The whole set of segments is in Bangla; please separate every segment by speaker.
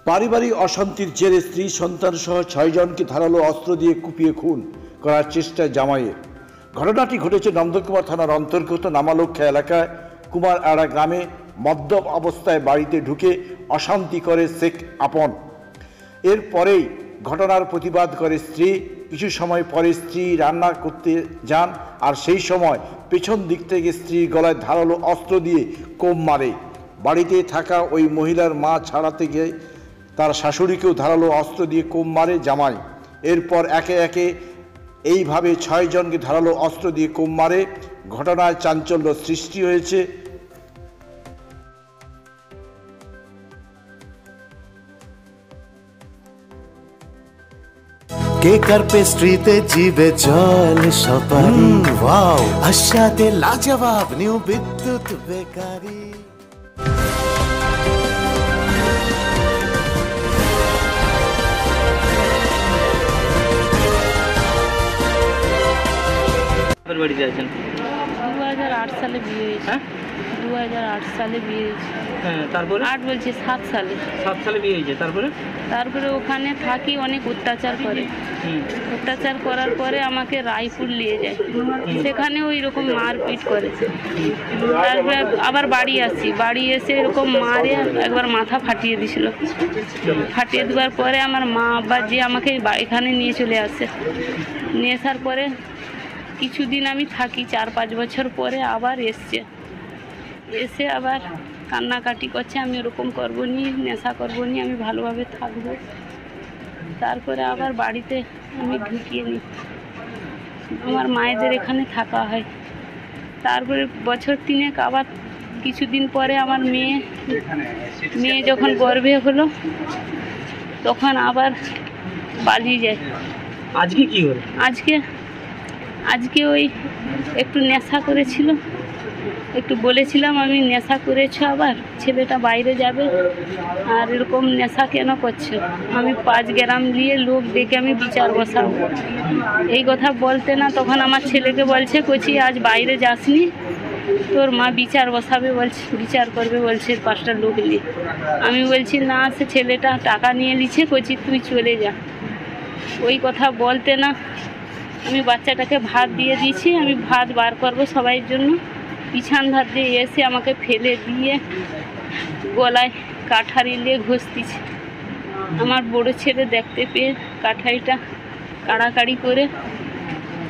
Speaker 1: পারিবারিক অশান্তির জেরে স্ত্রী সন্তান সহ ৬ জনকে ধারালো অস্ত্র দিয়ে কুপিয়ে খুন করার চেষ্টায় জামাইয়ের। ঘটনাটি ঘটেছে নন্দকুমার থানার অন্তর্গত নামালক্ষা এলাকায় কুমারআড়া গ্রামে। মদ্যপ অবস্থায় বাড়িতে ঢুকে অশান্তি করে শেখ আপন। এরপরেই ঘটনার প্রতিবাদ করে স্ত্রী। কিছু সময় পরে স্ত্রী রান্না করতে যান, আর সেই সময় পেছন দিক থেকে স্ত্রীর গলায় ধারালো অস্ত্র দিয়ে কোপ মারে। বাড়িতে থাকা ওই মহিলার মা ছাড়াতে গিয়ে তার শাশুড়িকেও ধারালো অস্ত্র দিয়ে কোপ মারে জামাই। এরপর একে একে এইভাবে ৬ জনকে ধারালো অস্ত্র দিয়ে কোপ মারে। ঘটনায় চাঞ্চল্য সৃষ্টি হয়েছে।
Speaker 2: কেকার পেস্ট্রিতে জিবে জল সপারি, ওয়াও আশাতে লাজবাব নিউ বিদ্যুৎ বেকারি।
Speaker 3: বাড়িতে আছেন?
Speaker 4: 2008 সালে বিয়ে হয়েছে।
Speaker 3: হ্যাঁ,
Speaker 4: 2008 সালে বিয়ে হয়েছে।
Speaker 3: হ্যাঁ, তারপরে
Speaker 4: 8 বলছি 7 সালে।
Speaker 3: 7 সালে বিয়ে হয়েছে। তারপরে
Speaker 4: ওখানে থাকি, অনেক অত্যাচার করে। অত্যাচার করার পরে আমাকে রায়পুর নিয়ে যায়, সেখানে ওই রকম মারপিট করে। তারপরে আবার বাড়ি আসি, বাড়ি এসে এরকম মারে, একবার মাথা ফাটিয়ে দিছিল। ফাটিয়ে দেওয়ার পরে আমার মা আবার যে আমাকে এখানে নিয়ে চলে আসে। নিয়ে আসার পরে কিছুদিন আমি থাকি, 4-5 বছর পরে আবার এসে আবার কান্নাকাটি করছে, আমি ওরকম করবো নি, নেশা করবো নি, আমি ভালোভাবে থাকবো। তারপরে আবার বাড়িতে আমি ঢুকিয়ে নিই, আমার মায়েদের এখানে থাকা হয়। তারপরে বছর 3 আবার কিছুদিন পরে আমার মেয়ে যখন গর্ভে হলো, তখন আবার পালিয়ে যায়।
Speaker 3: আজকে কি হলো?
Speaker 4: আজকে ওই একটু নেশা করেছিল, একটু বলেছিলাম আমি নেশা করেছো, আবার ছেলেটা বাইরে যাবে, আর এরকম নেশা কেন করছো? আমি 5 গ্রাম দিয়ে লোক ডেকে আমি বিচার বসাবো। এই কথা বলতে না, তখন আমার ছেলেকে বলছে, কচি আজ বাইরে যাসনি, তোর মা বিচার বসাবে বলছে, বিচার করবে বলছে 5টা লোক নিয়ে। আমি বলছি না, সে ছেলেটা টাকা নিয়ে নিচ্ছে, কচি তুই চলে যা। ওই কথা বলতে না, আমি বাচ্চাটাকে ভাত দিয়ে দিয়েছি, আমি ভাত বার করবো সবাইয়ের জন্য। পিছন ধার দিয়ে এসে আমাকে ফেলে দিয়ে গলায় কাঠারি নিয়ে ঘষতিছে। আমার বড় ছেলে দেখতে পেয়ে কাঠারিটা কাড়াকাড়ি করে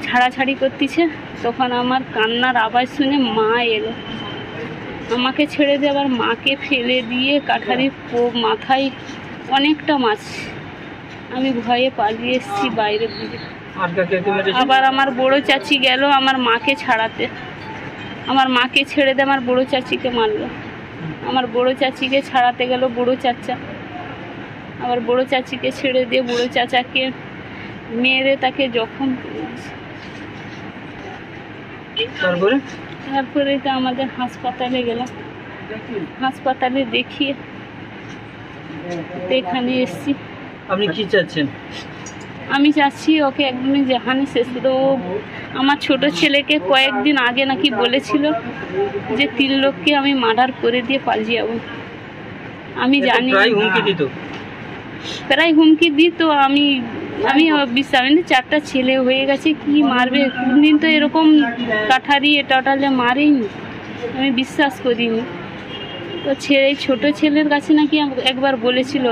Speaker 4: ছাড়াছাড়ি করতেছে। তখন আমার কান্নার আওয়াজ শুনে মা এলো, আমাকে ছেড়ে দিয়ে আবার মাকে ফেলে দিয়ে কাঠারির মাথায় অনেকটা মাছ। আমি ভয়ে পালিয়ে এসেছি বাইরের দিকে। আবার আমার বড় চাচি গেল আমার মাকে ছাড়াতে, আমার মাকে ছেড়ে দিয়ে আমার বড় চাচিকে মারলো। আমার বড় চাচিকে ছাড়াতে গেল বড় চাচা, আবার বড় চাচিকে ছেড়ে দিয়ে বড় চাচাকে মেরে তাকে জখম করেছে। তারপরে তো আমাদের হাসপাতালে গেলাম, হাসপাতালে দেখিয়ে এখানে এসছি।
Speaker 3: আপনি কি চাচ্ছেন?
Speaker 4: আমি চাচ্ছি ওকে একদমই যেখানে শেষ করে। ও আমার ছোট ছেলেকে কয়েকদিন আগে নাকি বলেছিল যে 3 লোককে আমি মার্ডার করে দিয়ে পালিয়ে যাবো। আমি জানি প্রায় হুমকি দিত। আমি বিশ্বাস, 4টা ছেলে হয়ে গেছে, কি মারবে? কোনদিন তো এরকম কাঠারি টোটালে মারেনি, আমি বিশ্বাস করিনি। তো ছোট ছেলের কাছে নাকি একবার বলেছিল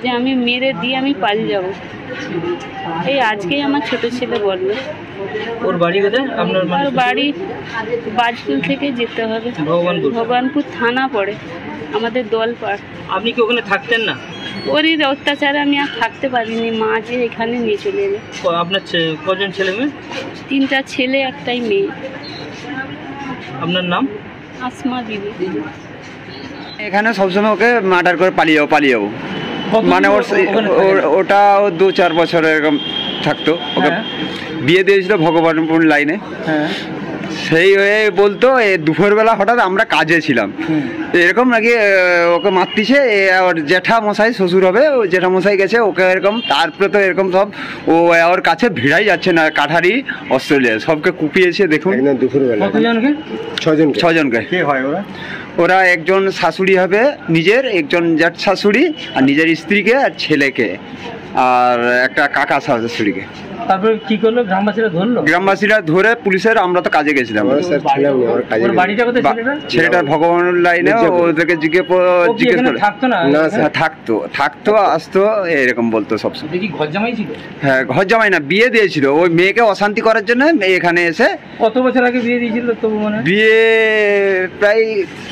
Speaker 4: যে আমি মেরে দিয়ে আমি পালিয়ে যাব। এই আজকেই আমার ছোট ছেলে বললো।
Speaker 3: ওর বাড়ি কোথায়? আপনার
Speaker 4: বাড়ি বাজকুল থেকে যেতে হবে, ভগবানপুর থানা পড়ে, আমাদের দলপাড়।
Speaker 3: আপনি কি ওখানে থাকতেন না?
Speaker 4: ওরই অত্যাচারে আমি আর থাকতে পারিনি, মা যে এখানে নিয়ে চলে এলো।
Speaker 3: আপনার কজন ছেলে মেয়ে?
Speaker 4: 3টা ছেলে, 1টাই মেয়ে।
Speaker 3: আপনার নাম?
Speaker 4: আসমা বিবি।
Speaker 5: এখানে সবসময় ওকে মার্ডার করে পালিয়ে যাবো, মানে ওটা 2-4 বছর এরকম থাকতো। ওকে বিয়ে দিয়েছিল ভগবানপুর লাইনে। সেই হয়ে বলতো দুপুরবেলা হঠাৎ আমরা কাজে ছিলাম, এরকম নাকি ওকে মারতিছে। ওর জ্যাঠামশাই শ্বশুর হবে, ও জ্যাঠামশাই গেছে ওকে এরকম। তারপরে তো এরকম সব ও ওর কাছে ভিড়াই যাচ্ছে না, কাঠারি অস্ট্রেলিয়া সবকে কুপিয়েছে। দেখুন দুপুরবেলা 6 জনকে। ওরা একজন শাশুড়ি হবে, নিজের একজন জ্যাঠ শাশুড়ি আর নিজের স্ত্রীকে আর ছেলেকে আর একটা কাকা শাশুড়িকে।
Speaker 3: তারপরে কি করলো, গ্রামবাসীরা ধরলো?
Speaker 5: গ্রামবাসীরা ধরে পুলিশের, আমরা তো কাজে গেছিলাম।
Speaker 3: ওর বাড়িটা কোথায় ছেলেটা?
Speaker 5: ছেলেটার ভগবানের লাইনে, ওদেরকে জিজ্ঞেস করে
Speaker 3: থাকতো না?
Speaker 5: থাকতো আসতো এরকম বলতো সবসময়।
Speaker 3: দেখি ঘর জামাই ছিল?
Speaker 5: হ্যাঁ, ঘর জামাই না, বিয়ে দিয়েছিল ওই মেয়েকে অশান্তি করার জন্য এখানে এসে।
Speaker 3: কত বছর আগে বিয়ে দিয়েছিল তবু মনে?
Speaker 5: বিয়ে প্রায়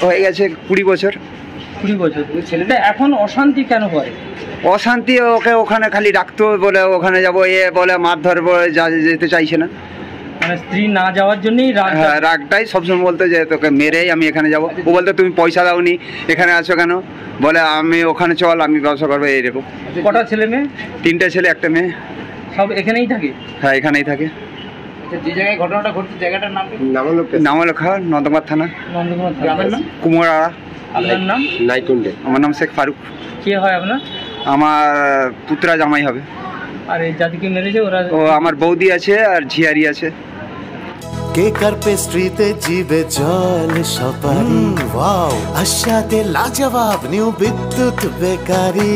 Speaker 5: হয়ে গেছে 20 বছর।
Speaker 3: 20 বছর। ছেলেটা এখন অশান্তি কেন করে?
Speaker 5: অশান্তি, ওকে ওখানে খালি রাখতো, বলে ওখানে যাবো, বলে মারধর, বলে যেতে চাইছে না।
Speaker 3: মানে স্ত্রী না যাওয়ার জন্যই রাগ?
Speaker 5: হ্যাঁ, রাগটাই সবসময় বলতো যে তোকে মেরেই আমি এখানে যাবো। ও বলতো তুমি পয়সা দাওনি, এখানে আছো কেন? বলে আমি ওখানে চল, আমি ব্যবসা করবো, এইরকম।
Speaker 3: কটা ছেলে মেয়ে?
Speaker 5: 3টে ছেলে 1টা মেয়ে।
Speaker 3: সব এখানেই থাকে?
Speaker 5: হ্যাঁ, এখানেই থাকে।
Speaker 3: যে জায়গায় ঘটনাটা ঘটছে জায়গাটার নাম কি?
Speaker 5: নামলেখা, নন্দকুমার থানা।
Speaker 3: নন্দকুমার গ্রামের নাম?
Speaker 5: কুমোরাড়া।
Speaker 3: আপনার নাম?
Speaker 5: নাইকুন্ডে। আমার নাম শেখ ফারুক।
Speaker 3: কে হয় আপনার?
Speaker 5: আমার পুত্রা জামাই হবে।
Speaker 3: আর এই জাতিকে মেরেছে ওরা?
Speaker 5: ও আমার বৌদি আছে আর ঝিয়ারি আছে।
Speaker 2: কেক আর পেস্ট্রিতে জিবে জল সপারি, ওয়াও আশাতে লাজবাব নিউ বিদ্যুৎ বেকারি,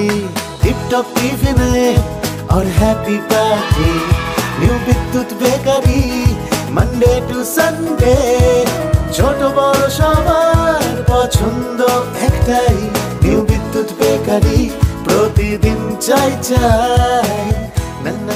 Speaker 2: টিপটপ টিফিনে और हैप्पी पार्टी, নিউ বিদ্যুৎ বেকারি মানডে টু সানডে, ছোট বড় সবার পছন্দ একটাই, নিউ বিদ্যুৎ বেকারি প্রতিদিন চাই চাই। না না